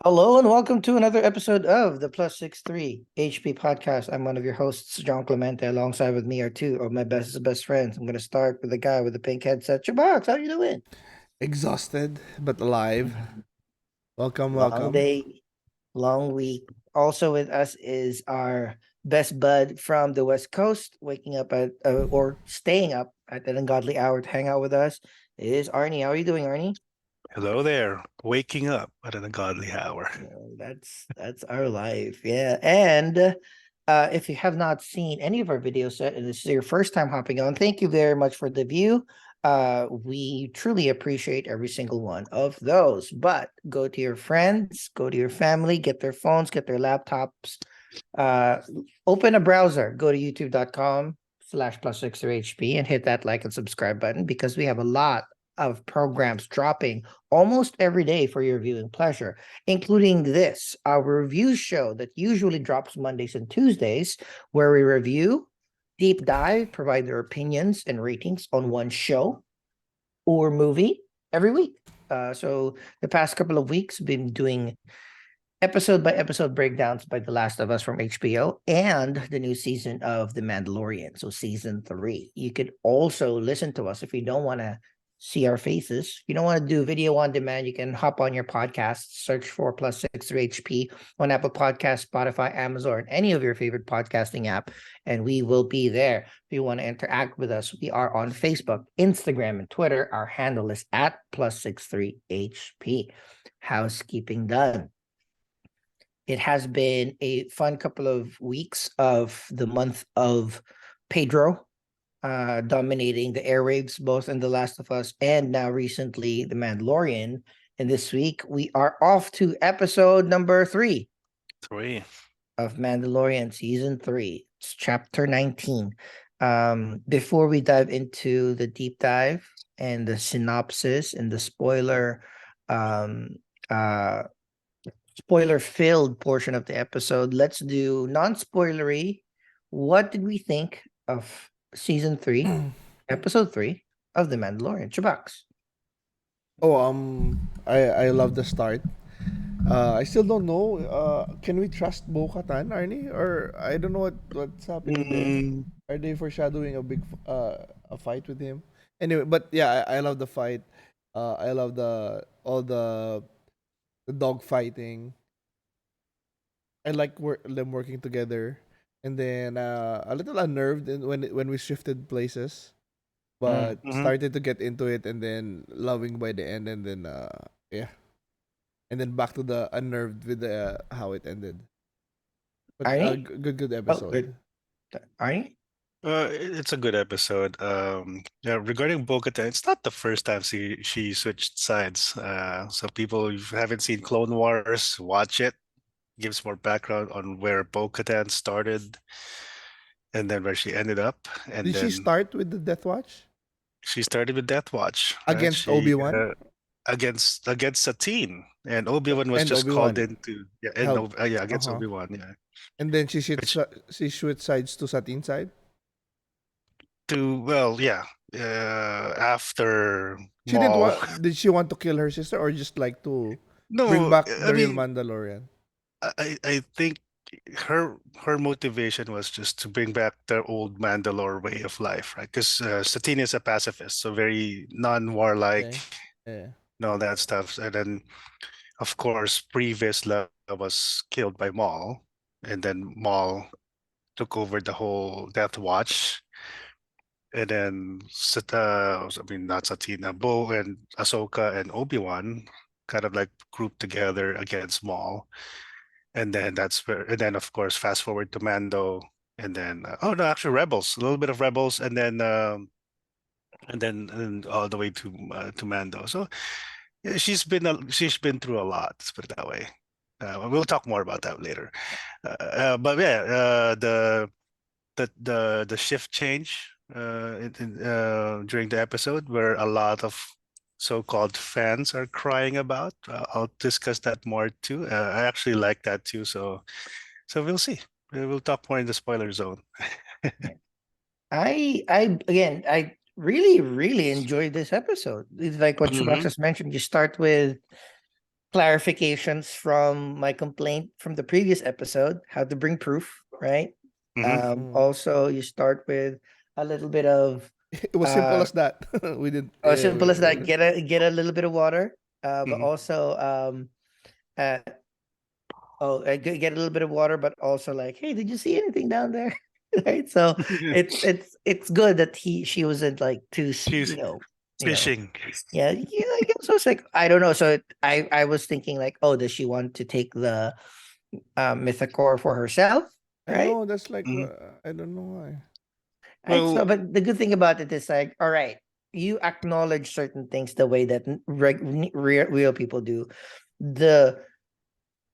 Hello and welcome to another episode of the Plus 63 HP podcast. I'm one of your hosts, John Clemente. Alongside with me are two of my best friends. I'm going to start with the guy with the pink headset. CHUBAX, how you doing? Exhausted but alive. Welcome, Long welcome. day, long week. Also with us is our best bud from the West Coast, waking up at or staying up at an ungodly hour to hang out with us. Is Arnie. How are you doing, Arnie? Hello there. Waking up at an ungodly hour. That's our life. Yeah. And if you have not seen any of our videos yet, and this is your first time hopping on, thank you very much for the view. We truly appreciate every single one of those. But go to your friends, go to your family, get their phones, get their laptops, uh, open a browser, go to youtube.com/plus6HP and hit that like and subscribe button because we have a lot of programs dropping almost every day for your viewing pleasure, including this, our review show that usually drops Mondays and Tuesdays, where we review, deep dive, provide their opinions and ratings on one show or movie every week. So the past couple of weeks, been doing episode by episode breakdowns by The Last of Us from HBO and the new season of The Mandalorian, so season 3. You could also listen to us if you don't want to see our faces. If you don't want to do video on demand, you can hop on your podcast, search for plus 63 HP on Apple Podcasts, Spotify, Amazon, any of your favorite podcasting app, and we will be there. If you want to interact with us, we are on Facebook, Instagram, and Twitter. Our handle is at plus 63 HP. Housekeeping done. It has been a fun couple of weeks of the month of Pedro, dominating the airwaves, both in The Last of Us and now recently The Mandalorian. And this week we are off to episode number 3 Three. of Mandalorian season 3. It's chapter 19. Before we dive into the deep dive and the synopsis and the um, uh, spoiler filled portion of the episode, let's do non-spoilery. What did we think of season 3, episode 3 of The Mandalorian? CHUBAX. I love the start. I still don't know. Can we trust Bo-Katan, Arnie? Or I don't know what's happening there. Mm, Are they foreshadowing a fight with him? Anyway, but yeah, I love the fight. I love the all the dog fighting. I like them working together. And then a little unnerved when we shifted places, Mm. but mhm. started to get into it and then loving by the end, and then yeah, and then back to the unnerved with the how it ended. But Arnie? good Oh, episode. good. Arnie? It's a good episode. Yeah, regarding Bo-Katan, it's not the first time she switched sides. So people who haven't seen Clone Wars, watch it. Gives more background on where Bo-Katan started and then where she ended up. And Did she then start with the Death Watch she started with Death Watch, right? against She Obi-Wan against Satine, and Obi-Wan was and just called Obi-Wan into help? yeah, Uh against huh. Obi-Wan, yeah. And then she Which switched sides to Satine side. to well, yeah, after She didn't Maul. want. Did she want to kill her sister or just like to bring No, back I the real mean, Mandalorian? I think her motivation was just to bring back the old Mandalore way of life, right? Because Satine is a pacifist, so very non-warlike Okay. Yeah. and all that stuff. And then, of course, previous Leia was killed by Maul, and then Maul took over the whole Death Watch. And then, I mean, not Satina, Bo and Ahsoka and Obi-Wan kind of like grouped together against Maul. And then and then of course, fast forward to Mando, and then, oh no, actually Rebels, a little bit of Rebels, and then and all the way to Mando. So yeah, she's been through a lot. Let's put it that way. We'll talk more about that later. But yeah, the shift change during the episode where a lot of so-called fans are crying about. I'll discuss that more too. I actually like that too. So we'll see. We'll talk more in the spoiler zone. I really enjoyed this episode. It's like what CHUBAX Hmm. just mentioned. You start with clarifications from my complaint from the previous episode, how to bring proof, right? Mm. Also, you start with a little bit of It was simple as that. We did. as simple as that. Get a little bit of water, but Mhm. also uh, get a little bit of water, but also like, hey, did you see anything down there? Right. So it's good that she wasn't like too She's you know fishing. yeah, I guess I was like, I don't know. So I was thinking like, oh, does she want to take the mythocore for herself, I right? know that's like Mhm. I don't know why. Right. So, Well, but the good thing about it is like, all right, you acknowledge certain things the way that real people do. The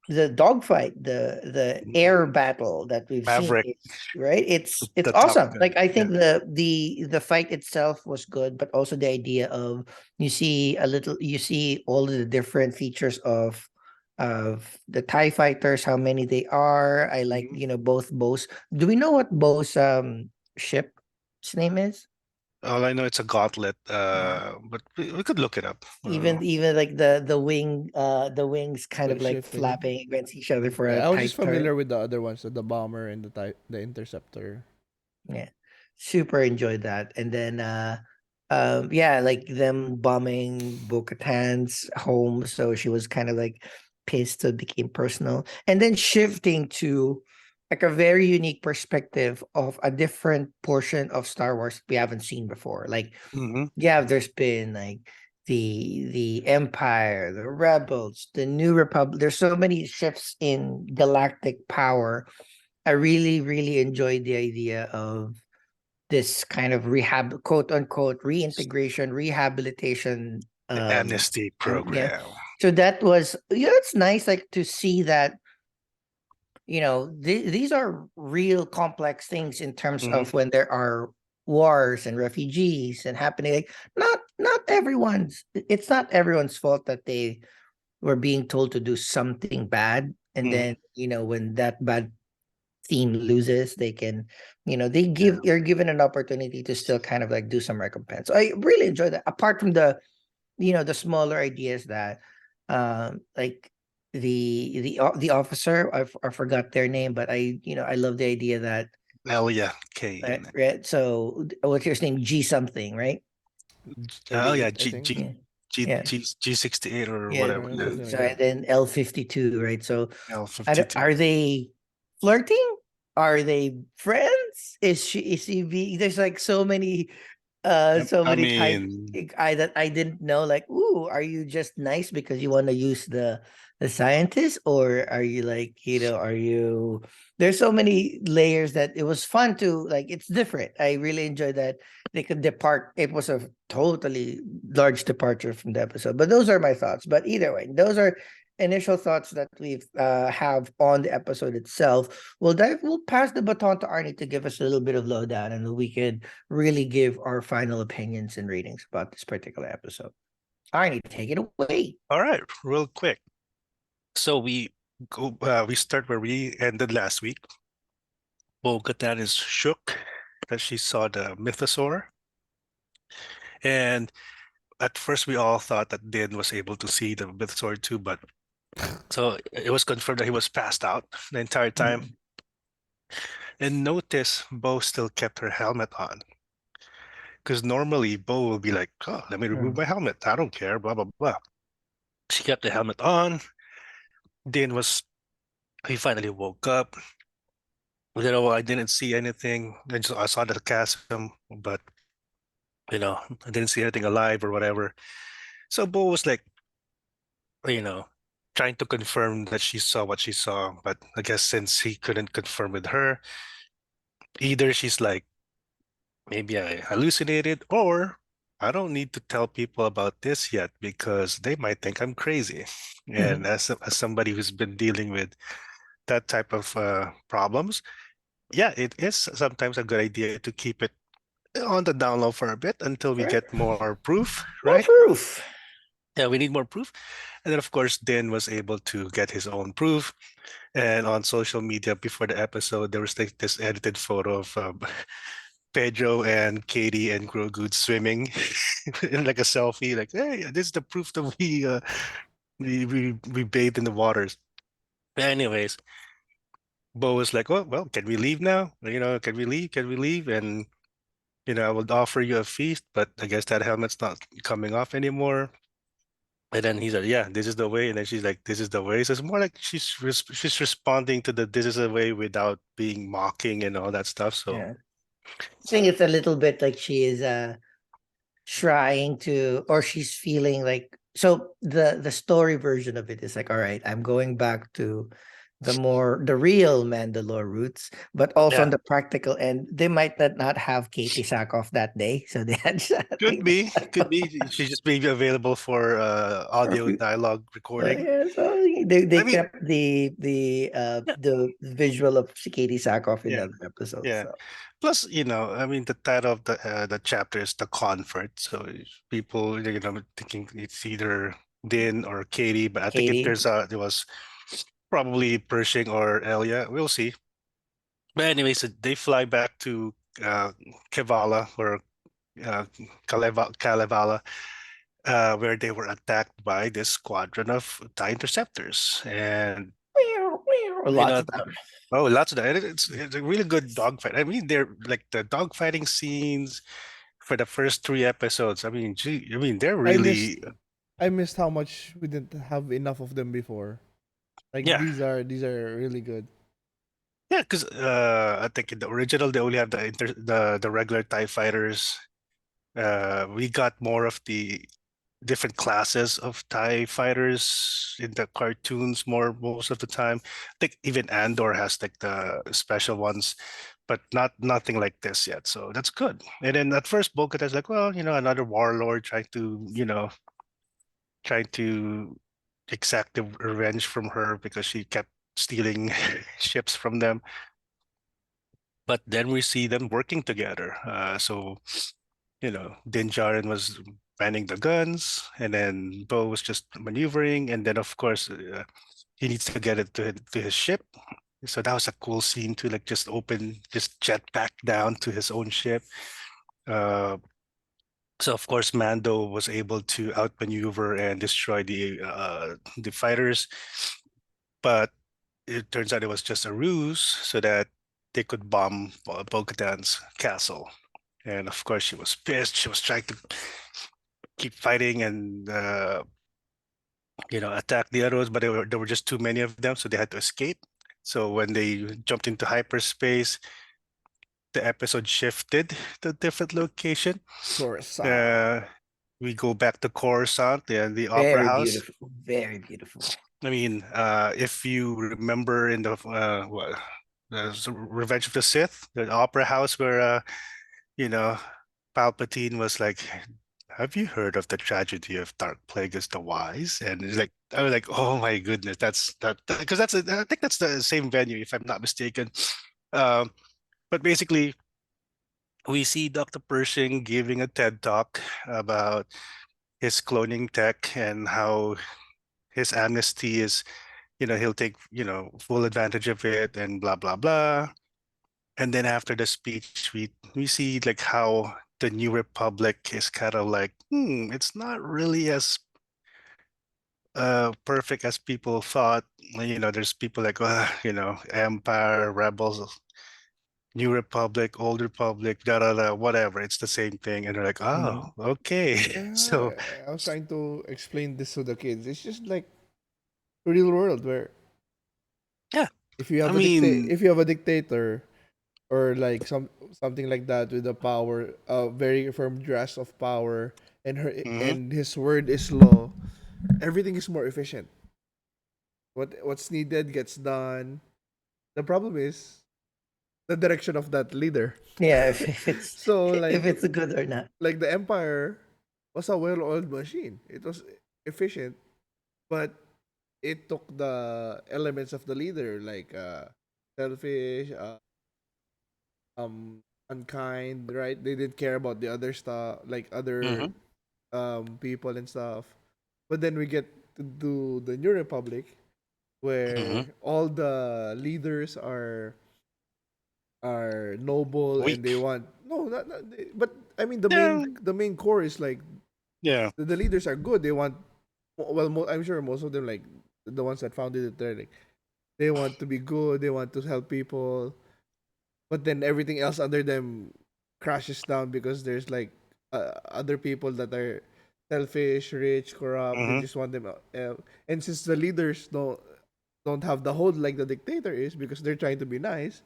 the dogfight, the air battle that we've seen Maverick, is right. It's the Top awesome. Gun. Like I Yeah. think the fight itself was good, but also the idea of you see all of the different features of the TIE fighters, how many they are. I like, Mhm. both Bo's. Do we know what Bo's ship's name is? All I know it's a gauntlet, Yeah. but we could look it up. Even like the wings kind of The like shifting. flapping against each other for a Yeah, I was just tight turn. familiar with the other ones, the bomber and the interceptor. Yeah. Super enjoyed that. And then yeah, like them bombing Bo-Katan's home. So she was kind of like pissed, so it became personal. And then shifting to like a very unique perspective of a different portion of Star Wars we haven't seen before. Like, Mhm. yeah, there's been like the Empire, the Rebels, the New Republic. There's so many shifts in galactic power. I really, really enjoyed the idea of this kind of rehab, quote unquote, reintegration, rehabilitation. The amnesty Yeah. program. So that was, it's nice like to see that, these are real complex things in terms Mhm. of when there are wars and refugees and happening. Like not it's not everyone's fault that they were being told to do something bad. And Mhm. then, when that bad team loses, they can, Yeah. you're given an opportunity to still kind of like do some recompense. So I really enjoy that. Apart from the smaller ideas that, like the officer, I forgot their name, but I love the idea that, Elia Kane. right. So what's your name? G something, right? Oh yeah, 38, I think. Yeah, G68 or yeah. whatever. 39, Yeah. something like So that. and then L52, right? So L52. are they flirting? Are they friends? Is he being, there's like so I many types mean, that I didn't know, like, ooh, are you just nice because you want to use the scientist, or are you like, are you, there's so many layers that it was fun to like, it's different. I really enjoyed that they could depart. It was a totally large departure from the episode, but those are my thoughts. But either way, those are initial thoughts that we've have on the episode itself. We'll pass the baton to Arnie to give us a little bit of lowdown, and we could really give our final opinions and ratings about this particular episode. Arnie, take it away. all right, real quick. So we start where we ended last week. Bo-Katan is shook that she saw the mythosaur, and at first we all thought that Din was able to see the mythosaur too, but so it was confirmed that he was passed out the entire time. Mm, And notice Bo still kept her helmet on. Because normally Bo will be like, oh, let me remove mm, my helmet. I don't care, blah, blah, blah. She kept the helmet on. Din he finally woke up. I didn't see anything. I saw the chasm, but, I didn't see anything alive or whatever. So Bo was like, you know, trying to confirm that she saw what she saw. But I guess since he couldn't confirm with her, either she's like, maybe I hallucinated, or I don't need to tell people about this yet because they might think I'm crazy. And mm. as somebody who's been dealing with that type of problems, yeah, it is sometimes a good idea to keep it on the down low for a bit until we Right. get more proof, More right? proof. Yeah, we need more proof. And then, of course, Din was able to get his own proof. And on social media before the episode, there was like this edited photo of Pedro and Katie and Grogu swimming in like a selfie, like, hey, this is the proof that we bathed in the waters. But anyways, Bo was like, "Oh, well, can we leave now? Can we leave? Can we leave?" And I would offer you a feast, but I guess that helmet's not coming off anymore. And then he said, "Yeah, this is the way." And then she's like, "This is the way." So it's more like she's responding to the "this is the way" without being mocking and all that stuff. So Yeah. I think it's a little bit like she is trying to, or she's feeling like, so the story version of it is like, all right, I'm going back to the real Mandalore roots, but also on yeah, the practical end, they might not have Katie Sackhoff that day, so they had I could think be, could be. She just may be available for audio that's dialogue recording. yeah, so they I mean, kept yeah, the visual of Katie Sackhoff in yeah, other episodes. yeah. So Plus, I mean, the title of the chapter is the comfort. So people, thinking it's either Din or Katie, but I think it Katie, turns out it was probably Pershing or Elia. We'll see. But anyways, so they fly back to uh, Kevala or uh, Kalevala, where they were attacked by this squadron of TIE interceptors, and you lots know of them. oh, lots of that. And it's a really good dogfight. I mean, they're like the dogfighting scenes for the first three episodes. I mean, gee, I mean, they're I missed really, I missed how much we didn't have enough of them before. Like yeah, these are really good. yeah. Because I think in the original they only have the regular TIE fighters. We got more of the different classes of TIE fighters in the cartoons more most of the time. I think even Andor has like the special ones, but nothing like this yet. So that's good. And then at first Bo-Katan's like, well, another warlord trying to exact the revenge from her because she kept stealing ships from them. But then we see them working together. So Din Djarin was manning the guns, and then Bo was just maneuvering, and then of course he needs to get it to his ship. So that was a cool scene to like just jet back down to his own ship. Uh, so of course Mando was able to outmaneuver and destroy the fighters, but it turns out it was just a ruse so that they could bomb Bo-Katan's castle. And of course, she was pissed. She was trying to keep fighting and attack the others, but there were just too many of them, so they had to escape. So when they jumped into hyperspace, the episode shifted to a different location. Coruscant. Uh, we go back to Coruscant and the Opera Very House. beautiful, very beautiful. I mean, if you remember in the Revenge of the Sith, the Opera House where you know, Palpatine was like, "Have you heard of the tragedy of Dark Plagueis the Wise?" And it's like, I was like, "Oh my goodness, that's that," because I think that's the same venue, if I'm not mistaken. Um, but basically, we see Dr. Pershing giving a TED talk about his cloning tech and how his amnesty is, he'll take, full advantage of it and blah blah blah. And then after the speech, we see like how the New Republic is kind of like, it's not really as perfect as people thought. There's people like, Empire, Rebels, New Republic, Old Republic, da da da, whatever. It's the same thing, and they're like, oh, Mhm. okay. Yeah, So I was trying to explain this to the kids. It's just like real world where yeah, if you I have a mean, dictator or like something like that with a power, a very firm grasp of power, mhm, and his word is law, everything is more efficient. What's needed gets done. The problem is the direction of that leader. Yeah, if it's So if it's good or not. like the empire was a well-oiled machine. It was efficient, but it took the elements of the leader like selfish, unkind, right? They didn't care about the other stuff, like other mhm, people and stuff. But then we get to do the New Republic, mhm. where all the leaders are noble and they Weak. want no, but I mean Yeah, the main core is like yeah, the leaders are good. They want well, I'm sure most of them, like the ones that founded it, they're like they want to be good, they want to help people, but then everything else under them crashes down because there's like other people that are selfish, rich, corrupt. They Hmm. just want them, and since the leaders don't have the hold like the dictator is because they're trying to be nice,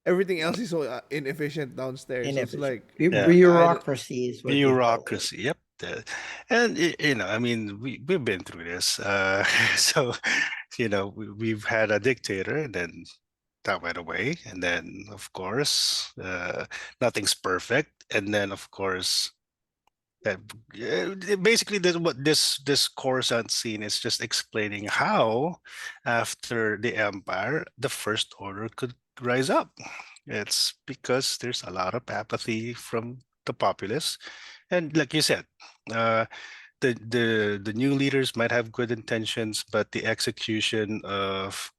everything else is so inefficient downstairs. So it's Inefficient. like Yeah. I Bureaucracy is what they call it. Bureaucracy. Yep. And you know, I mean, we've been through this. So you know, we've had a dictator, and then that went away, and then of course, nothing's perfect, and then of course. That basically what this Coruscant scene is just explaining how after the Empire the First Order could rise up. It's because there's a lot of apathy from the populace, and like you said, uh, the new leaders might have good intentions, but the execution of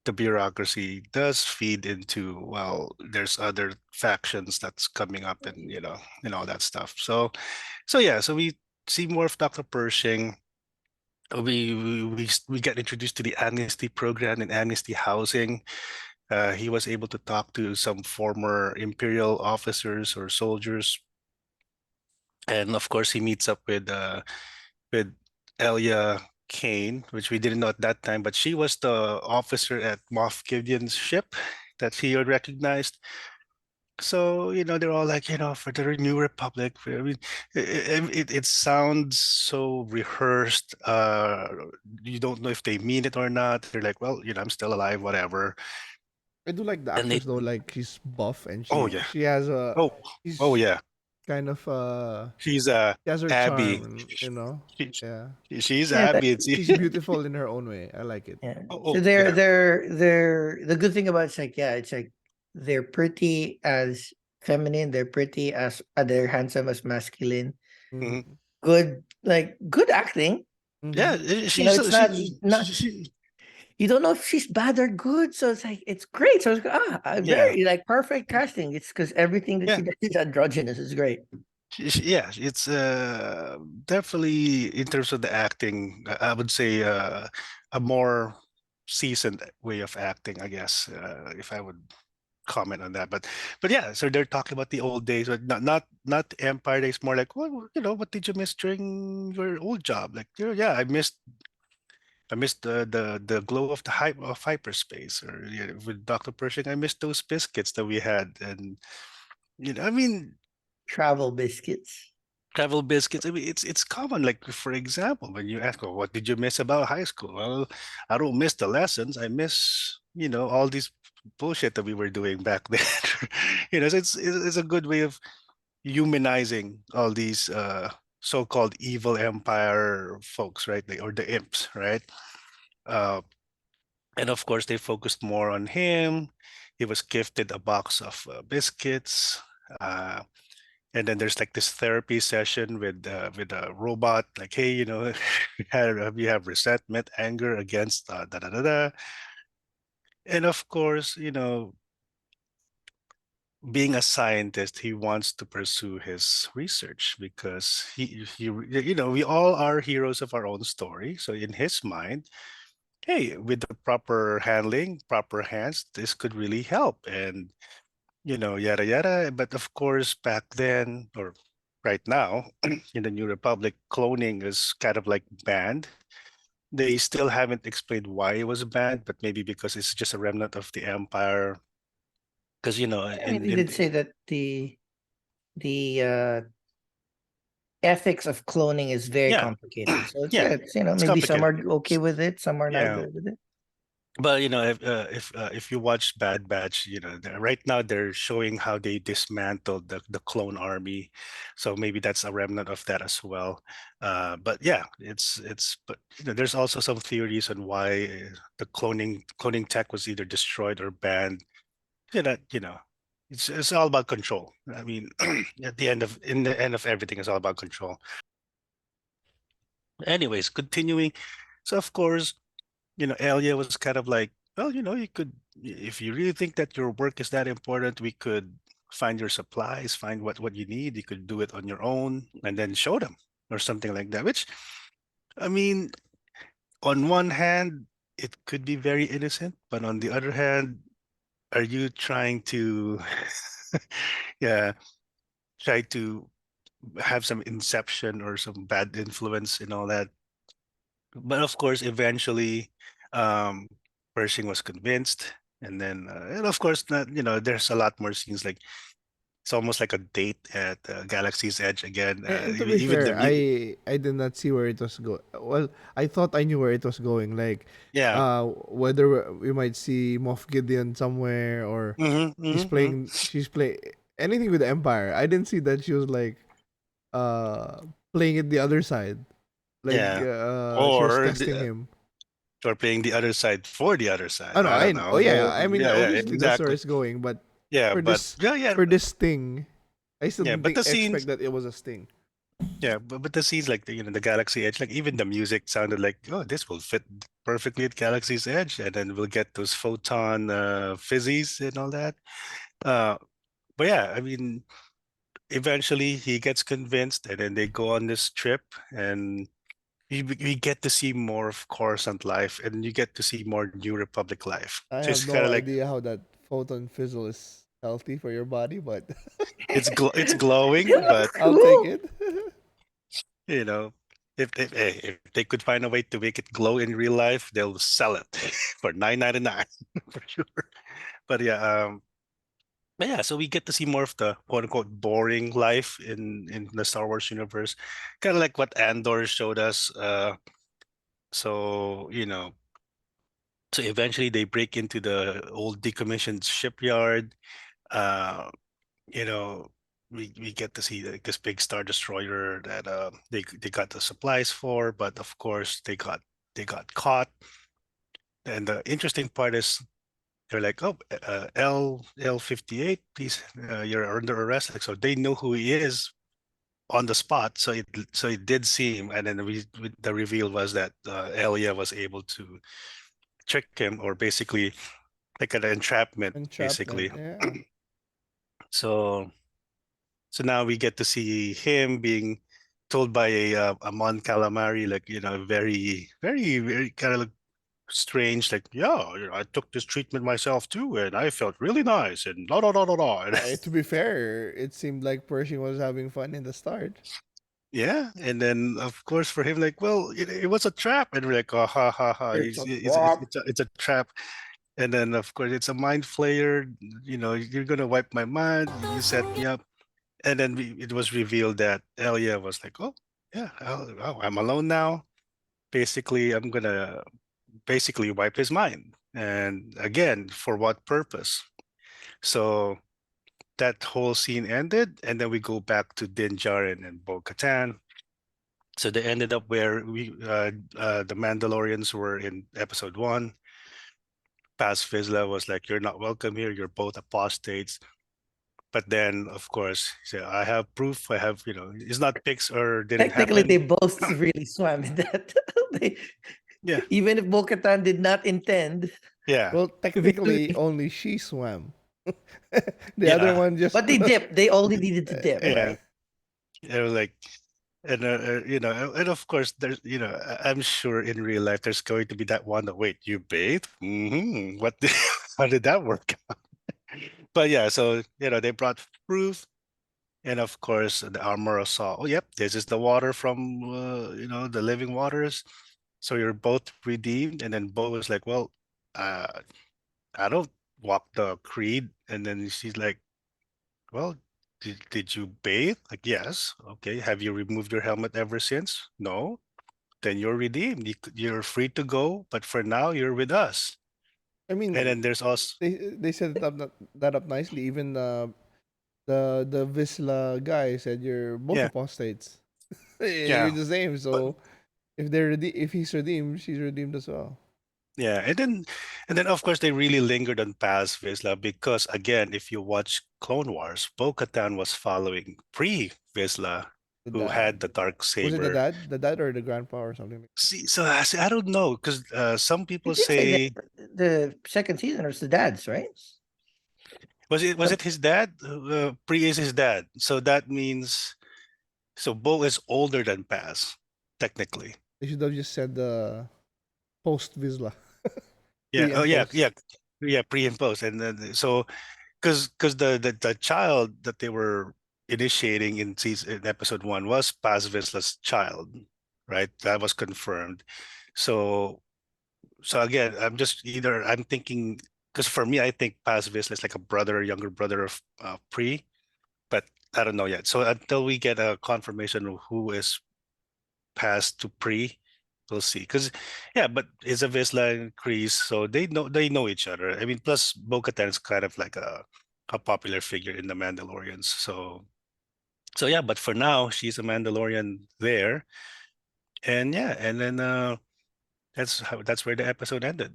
the bureaucracy does feed into, well, there's other factions that's coming up, and you know, and all that stuff. So yeah, so we see more of Dr. Pershing. We get introduced to the amnesty program and amnesty housing. He was able to talk to some former imperial officers or soldiers, and of course he meets up with Elia Kane, which we didn't know at that time, but she was the officer at Moff Gideon's ship that he had recognized. So, you know, they're all like, you know, for the New Republic. I mean, it sounds so rehearsed. You don't know if they mean it or not. They're like, well, you know, I'm still alive, whatever. do like the And they, actress though. Like she's buff and oh she yeah, she has a oh, oh she's yeah, kind of she's she has her Abby. charm, you know. She, Yeah, she's Yeah, Abby. It's, she's beautiful in her own way. I like it. yeah. oh, So oh yeah. they're the good thing about it's like, yeah, it's like they're pretty as feminine, they're pretty as they're handsome as masculine. Mhm. Mm-hmm. Good acting. Yeah, Mm-hmm. You know, it's not she you don't know if she's bad or good. So it's like it's great. So it's yeah, very like perfect casting. It's because everything that yeah. she does is androgynous. It's great. Yeah, it's definitely in terms of the acting, I would say a more seasoned way of acting, I guess, if I would comment on that. But yeah, so they're talking about the old days, but not Empire days, more like, well, you know, what did you miss during your old job? Like, you know, yeah, I missed the glow of the hyperspace, or yeah, with Dr. Pershing, I missed those biscuits that we had, and you know, I mean, Travel biscuits. travel biscuits. I mean, it's common. Like for example, when you ask, "Oh, what did you miss about high school?" Well, I don't miss the lessons. I miss, you know, all these bullshit that we were doing back then. You know, so it's a good way of humanizing all these so-called evil empire folks, right? Or the imps, right? Uh, and of course, they focused more on him. He was gifted a box of biscuits. Uh, and then there's like this therapy session with a robot, like, hey, you know, you have resentment, anger against da da da da. And of course, you know, being a scientist, he wants to pursue his research because he you know, we all are heroes of our own story. So in his mind, hey, with the proper handling, proper hands, this could really help. And you know, yada yada. But of course, back then or right now in the New Republic, cloning is kind of like banned. They still haven't explained why it was banned, but maybe because it's just a remnant of the Empire. Because you know, I mean, they did say that the ethics of cloning is very yeah, complicated. So it's yeah, yeah, it's you know, it's maybe some complicated. are okay with it, some are not Yeah, good with it. but you know, if you watch Bad Batch, you know, right now they're showing how they dismantled the clone army, so maybe that's a remnant of that as well. But yeah, it's but you know, there's also some theories on why the cloning tech was either destroyed or banned. You know, it's all about control. I mean, in the end of everything, it's all about control. Anyways, continuing. So of course, you know, Elia was kind of like, well, you know, you could, if you really think that your work is that important, we could find your supplies, find what you need. You could do it on your own and then show them or something like that, which I mean, on one hand, it could be very innocent, but on the other hand, are you trying to, yeah, try to have some inception or some bad influence and all that? But of course, eventually, um, Pershing was convinced, and of course, not, there's a lot more scenes like it's almost like a date at Galaxy's Edge again. And to be Even the fair, I did not see where it was going. Well, I thought I knew where it was going. Like, yeah. whether we might see Moff Gideon somewhere, or she's playing anything with the Empire. I didn't see that she was like playing it the other side. Like, Yeah, she was or testing him. or playing the other side for the other Oh side. no, I I don't know. know. Oh yeah, So I mean, yeah, obviously that's where exactly. it's going. But Yeah, for but this yeah, yeah, for this sting, I still yeah. didn't But the expect scenes, that it was a sting. yeah, but the scenes like the Galaxy Edge, like even the music sounded like, oh, this will fit perfectly at Galaxy's Edge, and then we'll get those photon fizzies and all that. Uh, but yeah, I mean, eventually he gets convinced, and then they go on this trip, and we get to see more of Coruscant life, and you get to see more New Republic life. I So have it's kind no of like idea how that photon fizzle is healthy for your body, but it's glowing, but I'll take Cool. it. you know, if they could find a way to make it glow in real life, they'll sell it for 9.99 for sure. But yeah, but yeah, so we get to see more of the quote unquote boring life in the Star Wars universe, kind of like what Andor showed us. So so eventually they break into the old decommissioned shipyard. Uh, you know, we get to see like this big star destroyer that they got the supplies for, but of course they got caught. And the interesting part is they're like, oh, L58, please, you're under arrest. Like, so they know who he is on the spot. So it did seem, and then the reveal was that Elia was able to trick him, or basically like an entrapment, Entrapment, basically. yeah. So So now we get to see him being told by a Mon Calamari, like, very, very, very kind of like strange, like, yeah, I took this treatment myself too, and I felt really nice, and la la la la la. And To be fair, it seemed like Pershing was having fun in the start. yeah, and then of course for him, like, well, it was a trap, and we're like, oh, ha ha ha, It's a it's, swap. it's a trap. And then of course it's a mind flayer, you're gonna wipe my mind, you set me up. And then it was revealed that Elia was like, oh, yeah, I'm alone now. Basically, I'm gonna basically wipe his mind. And again, for what purpose? So that whole scene ended, and then we go back to Din Djarin and Bo-Katan. So they ended up where the Mandalorians were in episode 1. Paz Vizsla was like, "You're not welcome here. You're both apostates." But then, of course, he said, "I have proof. I have, it's not pics or didn't Technically, happen." they both really swam in that. they, Yeah, even if Bo-Katan did not intend, yeah, Well, visually, technically, only she swam. The other yeah, one just. but they dipped. They only needed to dip, yeah. right? It was like, and of course, there's, I'm sure in real life there's going to be that one that, wait, you bathe? What? How did that work out? But yeah, so they brought proof, and of course the armorer saw, oh, yep, this is the water from the living waters. So you're both redeemed, and then Bo was like, well, uh, I don't walk the creed, and then she's like, well, did you bathe? Like, yes. Okay. Have you removed your helmet ever since? No. Then you're redeemed. You're free to go, but for now, you're with us. I And mean, then there's also, they set it up that up nicely. Even the Visla guy said you're both yeah, apostates. You're yeah, the same. but So if he's redeemed, she's redeemed as well. yeah, and then of course they really lingered on Paz Vizsla because again, if you watch Clone Wars, Bo-Katan was following pre-Vizsla, The who dad. had the dark Was it the saber. dad? The dad or the grandpa or something like See, so I don't know because some I people did say that say, the second season was the dad's, right? was The, it his dad? Pre is his dad, so that means so Bo is older than Paz, technically. They should have just said the post Vizsla. Yeah. Pre Oh and yeah. post. Yeah. Yeah. Pre and post, and then so because the child that they were initiating in season in episode one was Paz Vizsla's child, right? That was confirmed. So so again, I'm thinking because for me, I think Paz Vizsla is like a brother, younger brother of Pre, but I don't know yet. So until we get a confirmation of who is passed to Pre, we'll see. Because yeah, but it's a Vizsla and Kreese, so they know each other. I mean, plus Bo-Katan is kind of like a popular figure in the Mandalorians. So yeah, but for now, she's a Mandalorian there, and yeah, and then that's where the episode ended.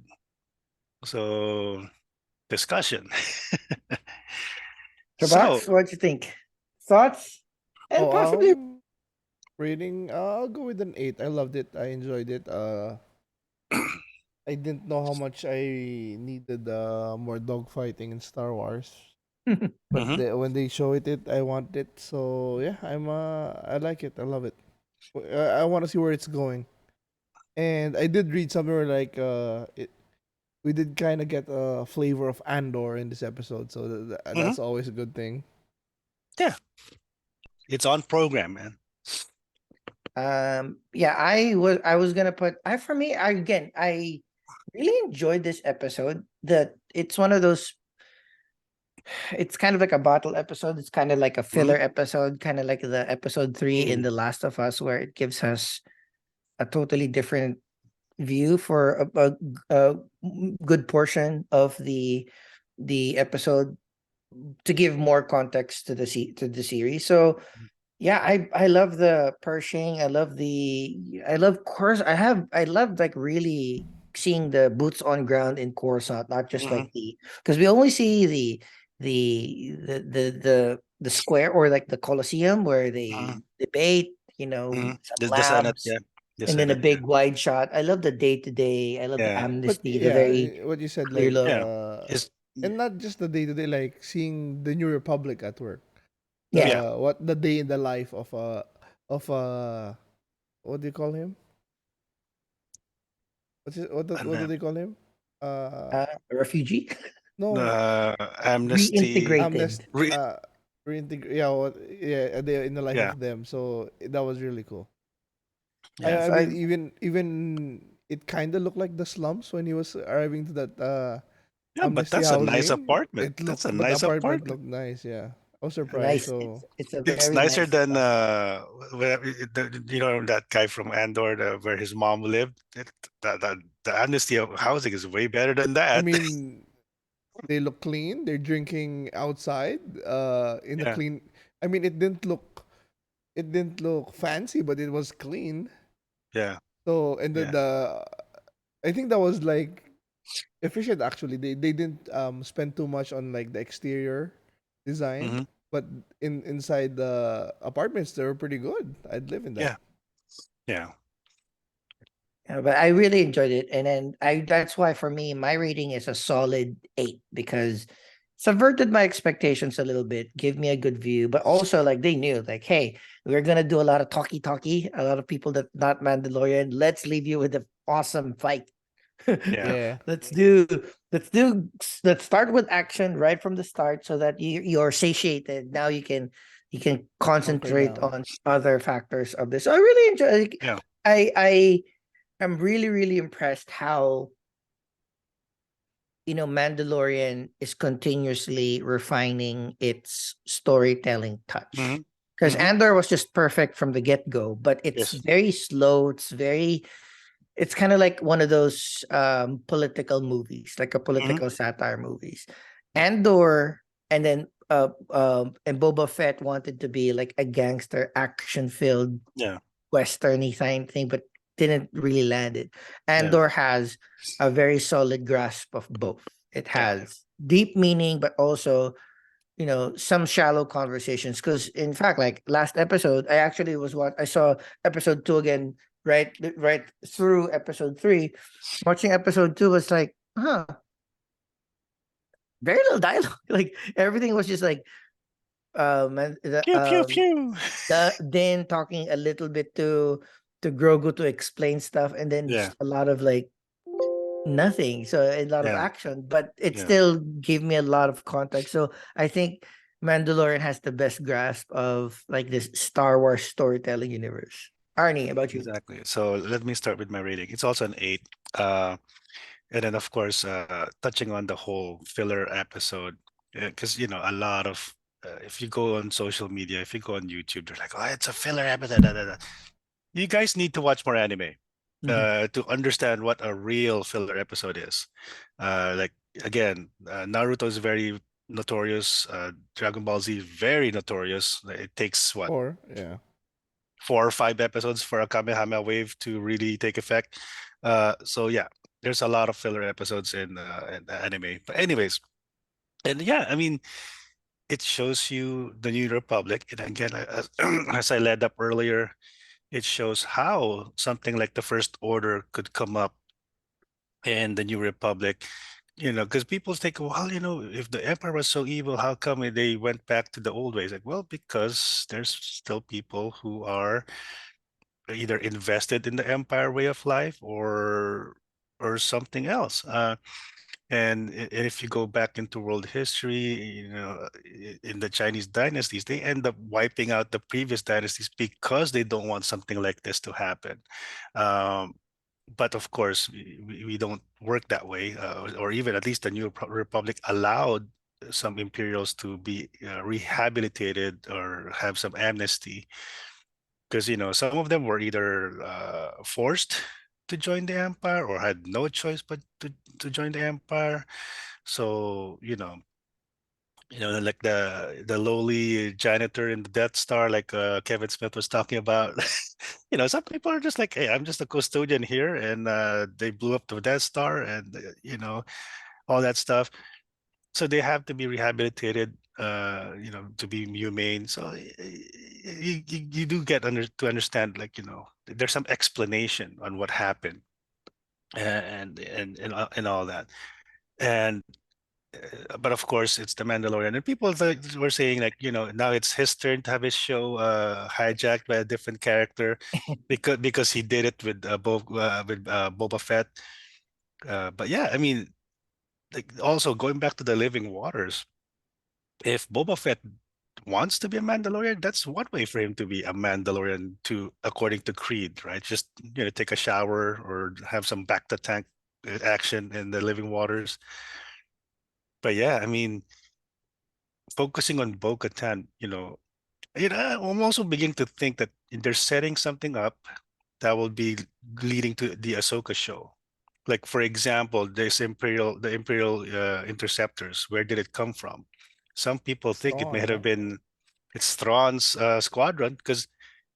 So discussion. So CHUBAX, what do you think? Thoughts? And Oh, possibly rating. I'll go with an 8. I loved it. I enjoyed it. I didn't know how much I needed more dogfighting in Star Wars, but mhm, when they show it, I want it. So yeah, I like it. I love it. I want to see where it's going. And I did read somewhere like we did kind of get a flavor of Andor in this episode, so mhm, that's always a good thing. yeah, it's on program, man. yeah, I was gonna put I for me, I really enjoyed this episode. That it's one of those, it's kind of like a bottle episode. It's kind of like a Mhm, filler episode, kind of like the episode 3 in mhm, The Last of Us, where it gives us a totally different view for a good portion of the episode to give more context to to the series. So yeah, I love the Pershing. I love course. I love like really seeing the boots on ground in Coruscant, not just mhm, like because we only see the square or like the Colosseum where they mhm, debate, mhm. some The Senate, labs, yeah, the and then a Senate, yeah, big wide shot. I love the day to day. I love the yeah, But amnesty, the yeah, very what you said, clear like, look. yeah. It's and not just the day to day, like seeing the New Republic at work. Yeah, yeah, The day in the life of what do you call him? and What do then they call him? Uh, a refugee no, amnesty. amnest. reintegrated. Reintegrate. Yeah, yeah, a day in the life Yeah, of them. So that was really cool. yeah. I So mean, even it kind of looked like the slums when he was arriving to that Yeah, but amnesty that's a nice housing. apartment. It That's a looked, but the nice apartment apartment. looked nice. Yeah, I was a surprised. nice, So it's a It's very nicer nice than apartment. that guy from Andor, where his mom lived. That the amnesty of housing is way better than I that. mean, they look clean. They're drinking outside. In a Yeah, clean. I mean, it didn't look fancy, but it was clean. yeah, So and yeah. I think that was like efficient actually. They didn't spend too much on like the exterior design, Hmm. but inside the apartments they were pretty good. I'd live in that. Yeah, yeah. Yeah, but I really enjoyed it, and then I that's why for me my rating is a solid 8 because subverted my expectations a little bit, give me a good view, but also like they knew like, hey, we're gonna do a lot of talky, a lot of people that not Mandalorian. Let's leave you with an awesome fight. Yeah. Yeah, let's do let's start with action right from the start so that you're satiated. Now you can hunker concentrate down. on other factors of this. So I really enjoy like, Yeah. I am really, really impressed how Mandalorian is continuously refining its storytelling touch. Hmm. Because Hmm. Andor was just perfect from the get-go, but it's Yes. very slow. It's kind of like one of those political movies, like a Hmm. political satire movies. Andor and then and Boba Fett wanted to be like a gangster action filled Yeah. westerny thing, but didn't really land it. Yeah. Andor has a very solid grasp of both. It Yeah. has deep meaning, but also some shallow conversations. Because in fact, like last episode, I actually was what I saw episode 2 again, right through episode 3. Watching episode 2 was like, very little dialogue. Like everything was just like and Pew pew pew. then talking a little bit to to Grogu to explain stuff, and then Yeah, just a lot of like nothing. So a lot of yeah, action, but it yeah. still gave me a lot of context. So I think Mandalorian has the best grasp of like this Star Wars storytelling universe. Arnie, about you? Exactly. So let me start with my rating. It's also an 8. Uh, and then of course, touching on the whole filler episode, because a lot of if you go on social media, if you go on YouTube, they're like, "Oh, it's a filler episode." Da, da, da." You guys need to watch more anime Mhm. to understand what a real filler episode is. Like again, Naruto is very notorious. Dragon Ball Z very notorious. It takes what Or yeah, 4 or 5 episodes for a Kamehameha wave to really take effect. So yeah, there's a lot of filler episodes in the anime. But anyways, and yeah, I mean, it shows you the New Republic, and again, as I led up earlier, it shows how something like the First Order could come up in the New Republic. Because people think, well, if the Empire was so evil, how come they went back to the old ways? Like, well, because there's still people who are either invested in the Empire way of life or something else. And if you go back into world history, in the Chinese dynasties, they end up wiping out the previous dynasties because they don't want something like this to happen. Um, but of course, we don't work that way, or even at least the New Republic allowed some imperials to be rehabilitated or have some amnesty because some of them were either forced to join the empire or had no choice but to join the empire. So like the lowly janitor in the Death Star, like Kevin Smith was talking about. Some people are just like, hey, I'm just a custodian here, and they blew up the Death Star, and all that stuff. So they have to be rehabilitated, to be humane. So you do get to understand, like, there's some explanation on what happened, and all that. And but of course, it's the Mandalorian, and people were saying, like, now it's his turn to have his show hijacked by a different character because he did it with Boba Fett. But yeah, I mean, like, also going back to the Living Waters, if Boba Fett wants to be a Mandalorian, that's one way for him to be a Mandalorian, to according to Creed, right? Just take a shower or have some back to tank action in the Living Waters. But yeah, I mean, focusing on Bo-Katan, I'm also beginning to think that they're setting something up that will be leading to the Ahsoka show. Like, for example, the Imperial interceptors. Where did it come from? Some people think it may Thrawn, have no? been it's Thrawn's squadron, because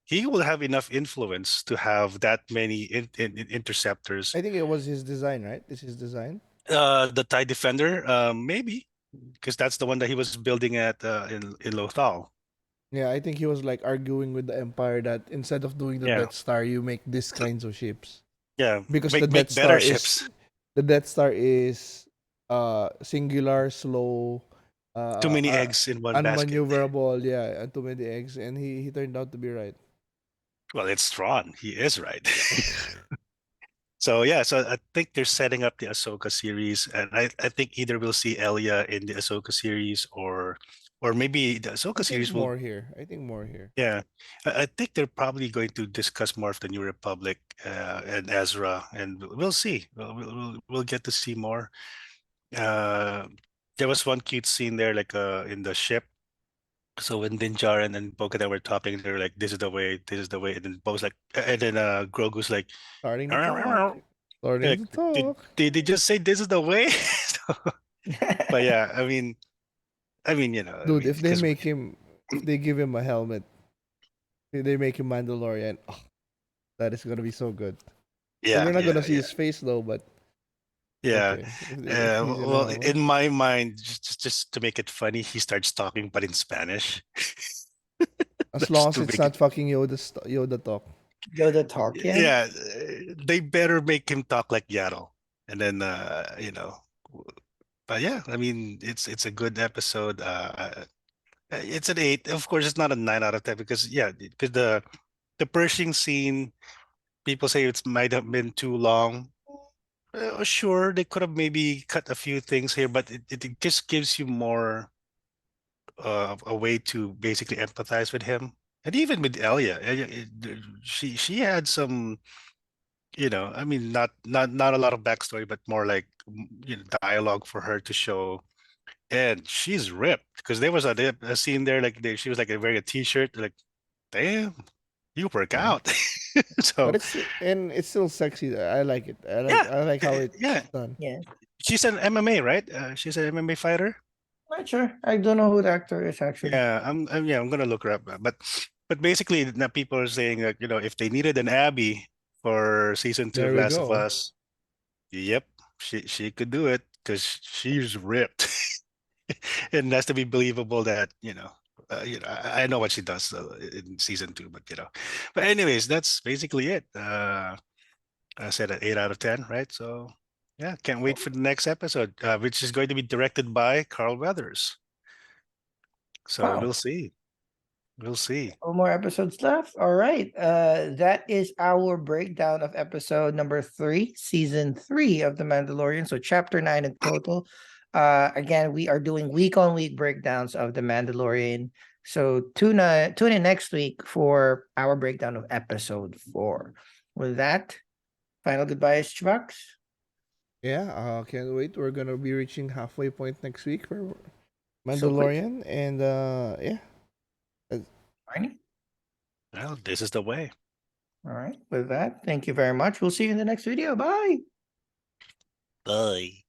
he will have enough influence to have that many interceptors. I think it was his design, right? This is design. The TIE Defender, maybe, because that's the one that he was building at in Lothal. Yeah, I think he was like arguing with the Empire that instead of doing the Yeah, Death Star, you make these kinds of ships yeah, because make better ships. The Death Star is singular, slow, Too many uh, eggs in one basket. unmaneuverable. Yeah, and too many eggs, and he turned out to be right. Well, it's Thrawn. He is right. So yeah, so I think they're setting up the Ahsoka series, and I think either we'll see Elia in the Ahsoka series, or maybe the I Ahsoka think series will. more here. I think more here. Yeah, I think they're probably going to discuss more of the New Republic and Ezra, and we'll see. We'll get to see more. Uh, there was one cute scene there, like in the ship. So when Din Djarin and Bo-Katan were talking, they're like, "This is the way. This is the way." And then Bo's like, and then Grogu's like, Starting to talk. Starting like, to did talk. did they just say this is the way? But yeah, I mean, Dude, if they because make him, if they give him a helmet, if they make him Mandalorian, oh, that is gonna be so good. Well, yeah, we're not gonna yeah, see yeah, his face though, but yeah. okay. If he's in a Well, helmet, in my mind, just to make it funny, he starts talking, but in Spanish. as long That's as to it's make it. not fucking Yoda talk. Yoda talk, yeah. Yeah, they better make him talk like Yaddle, and then But yeah, I mean, it's a good episode. It's an 8. Of course, it's not a 9 out of 10 because yeah, because the Pershing scene. people say it might have been too long. Sure, they could have maybe cut a few things here, but it just gives you more a way to basically empathize with him, and even with Elia. She had some, I mean, not a lot of backstory, but more like dialogue for her to show. And she's ripped because there was a scene there like she was like wearing a t-shirt, like, damn, you work Yeah. out. But So it's still sexy. I like it. yeah, I like how it's yeah, done. Yeah. she's an MMA, right? She's an MMA fighter. Not sure. I don't know who the actor is actually. Yeah, I'm gonna look her up. But basically, now people are saying that if they needed an Abby for season 2 of There we Last of go. Us, yep, she could do it because she's ripped. It has to be believable that I know what she does in season 2, but anyways, that's basically it. I said an 8 out of 10, right? So yeah, can't wait for the next episode, which is going to be directed by Carl Weathers. So Wow. we'll see. Couple more episodes left. All right. That is our breakdown of episode number 3, season 3 of The Mandalorian. So chapter 9 in total. Again, we are doing week-on-week breakdowns of The Mandalorian. So tune in next week for our breakdown of episode 4. With that, final goodbyes, CHUBAX. Yeah, can't wait. We're gonna be reaching halfway point next week for So quick. Mandalorian, and yeah, Arnie? Well, this is the way. All right. With that, thank you very much. We'll see you in the next video. Bye. Bye.